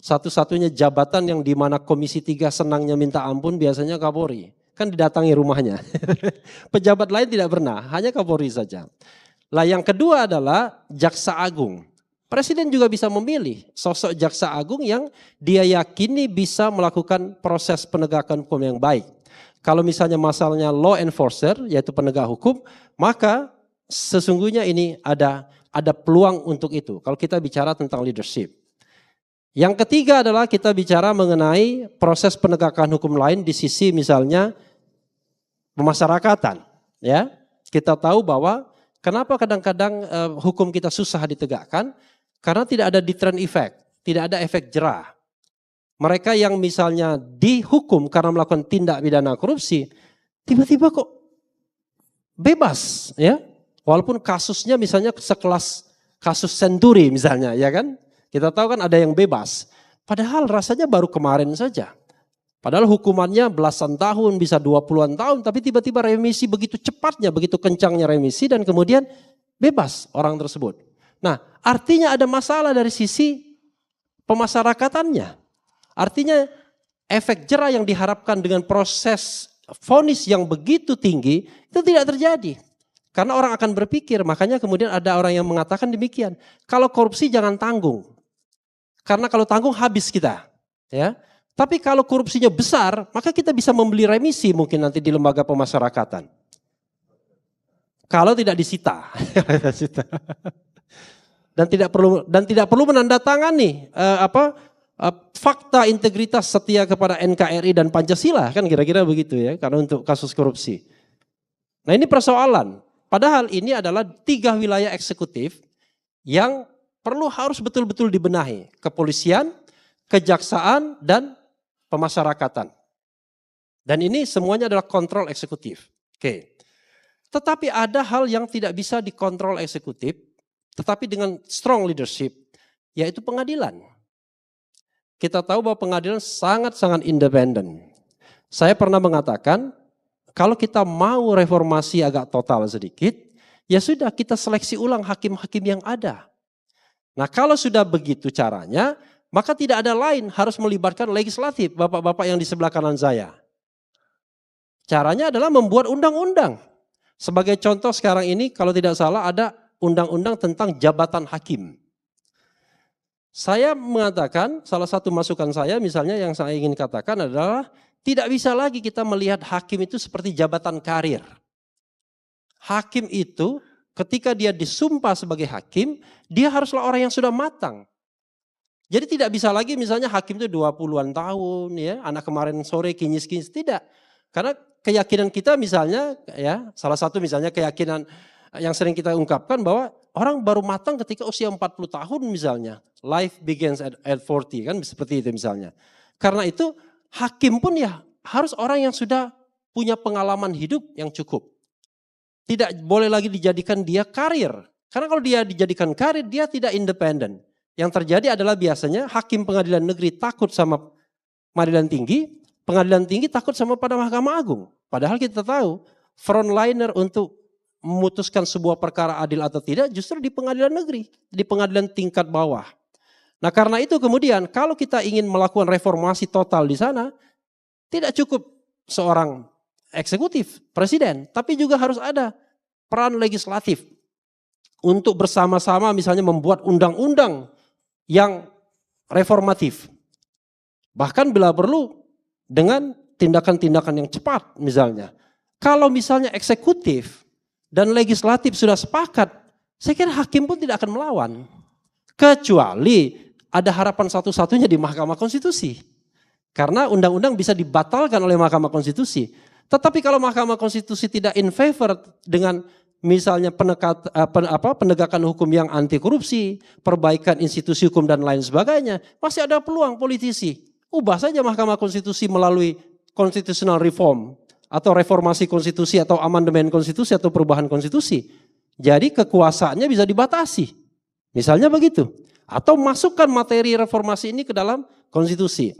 Satu-satunya jabatan yang dimana Komisi 3 senangnya minta ampun biasanya Kapolri. Kan didatangi rumahnya. Pejabat lain tidak pernah, hanya Kapolri saja. Lah yang kedua adalah Jaksa Agung. Presiden juga bisa memilih sosok Jaksa Agung yang dia yakini bisa melakukan proses penegakan hukum yang baik. Kalau misalnya masalahnya law enforcer, yaitu penegak hukum, maka sesungguhnya ini ada peluang untuk itu. Kalau kita bicara tentang leadership. Yang ketiga adalah kita bicara mengenai proses penegakan hukum lain di sisi misalnya pemasyarakatan. Ya, kita tahu bahwa kenapa kadang-kadang hukum kita susah ditegakkan karena tidak ada deterrent effect, tidak ada efek jerah. Mereka yang misalnya dihukum karena melakukan tindak pidana korupsi, tiba-tiba kok bebas, ya, walaupun kasusnya misalnya sekelas kasus Senturi misalnya, ya kan? Kita tahu kan ada yang bebas, padahal rasanya baru kemarin saja. Padahal hukumannya belasan tahun, bisa 20-an tahun, tapi tiba-tiba remisi begitu cepatnya, begitu kencangnya remisi dan kemudian bebas orang tersebut. Nah, artinya ada masalah dari sisi pemasyarakatannya. Artinya efek jerah yang diharapkan dengan proses vonis yang begitu tinggi itu tidak terjadi. Karena orang akan berpikir, makanya kemudian ada orang yang mengatakan demikian. Kalau korupsi jangan tanggung. Karena kalau tanggung habis kita, ya. Tapi kalau korupsinya besar, maka kita bisa membeli remisi mungkin nanti di lembaga pemasyarakatan. Kalau tidak disita. dan tidak perlu menandatangani fakta integritas setia kepada NKRI dan Pancasila, kan kira-kira begitu ya, karena untuk kasus korupsi. Nah, ini persoalan. Padahal ini adalah 3 wilayah eksekutif yang harus betul-betul dibenahi. Kepolisian, kejaksaan, dan pemasyarakatan. Dan ini semuanya adalah kontrol eksekutif. Oke. Tetapi ada hal yang tidak bisa dikontrol eksekutif, tetapi dengan strong leadership, yaitu pengadilan. Kita tahu bahwa pengadilan sangat-sangat independen. Saya pernah mengatakan, kalau kita mau reformasi agak total sedikit, ya sudah kita seleksi ulang hakim-hakim yang ada. Nah, kalau sudah begitu caranya, maka tidak ada lain harus melibatkan legislatif, bapak-bapak yang di sebelah kanan saya. Caranya adalah membuat undang-undang. Sebagai contoh sekarang ini, kalau tidak salah ada undang-undang tentang jabatan hakim. Saya mengatakan, salah satu masukan saya misalnya yang saya ingin katakan adalah, tidak bisa lagi kita melihat hakim itu seperti jabatan karir. Hakim itu ketika dia disumpah sebagai hakim, dia haruslah orang yang sudah matang. Jadi tidak bisa lagi misalnya hakim itu 20-an tahun, ya, anak kemarin sore kinyis-kinyis, tidak. Karena keyakinan kita misalnya, ya, salah satu misalnya keyakinan yang sering kita ungkapkan bahwa orang baru matang ketika usia 40 tahun misalnya. Life begins at 40, kan seperti itu misalnya. Karena itu hakim pun ya harus orang yang sudah punya pengalaman hidup yang cukup. Tidak boleh lagi dijadikan dia karir. Karena kalau dia dijadikan karir, dia tidak independen. Yang terjadi adalah biasanya hakim pengadilan negeri takut sama pengadilan tinggi takut sama pada Mahkamah Agung. Padahal kita tahu frontliner untuk memutuskan sebuah perkara adil atau tidak justru di pengadilan negeri, di pengadilan tingkat bawah. Nah, karena itu kemudian kalau kita ingin melakukan reformasi total di sana, tidak cukup seorang eksekutif, presiden, tapi juga harus ada peran legislatif untuk bersama-sama misalnya membuat undang-undang yang reformatif. Bahkan bila perlu dengan tindakan-tindakan yang cepat misalnya. Kalau misalnya eksekutif dan legislatif sudah sepakat, saya kira hakim pun tidak akan melawan. Kecuali ada harapan satu-satunya di Mahkamah Konstitusi. Karena undang-undang bisa dibatalkan oleh Mahkamah Konstitusi. Tetapi kalau Mahkamah Konstitusi tidak in favor dengan misalnya penegakan hukum yang anti korupsi, perbaikan institusi hukum dan lain sebagainya, masih ada peluang politisi. Ubah saja Mahkamah Konstitusi melalui constitutional reform atau reformasi konstitusi atau amandemen konstitusi atau perubahan konstitusi. Jadi kekuasaannya bisa dibatasi. Misalnya begitu. Atau masukkan materi reformasi ini ke dalam konstitusi.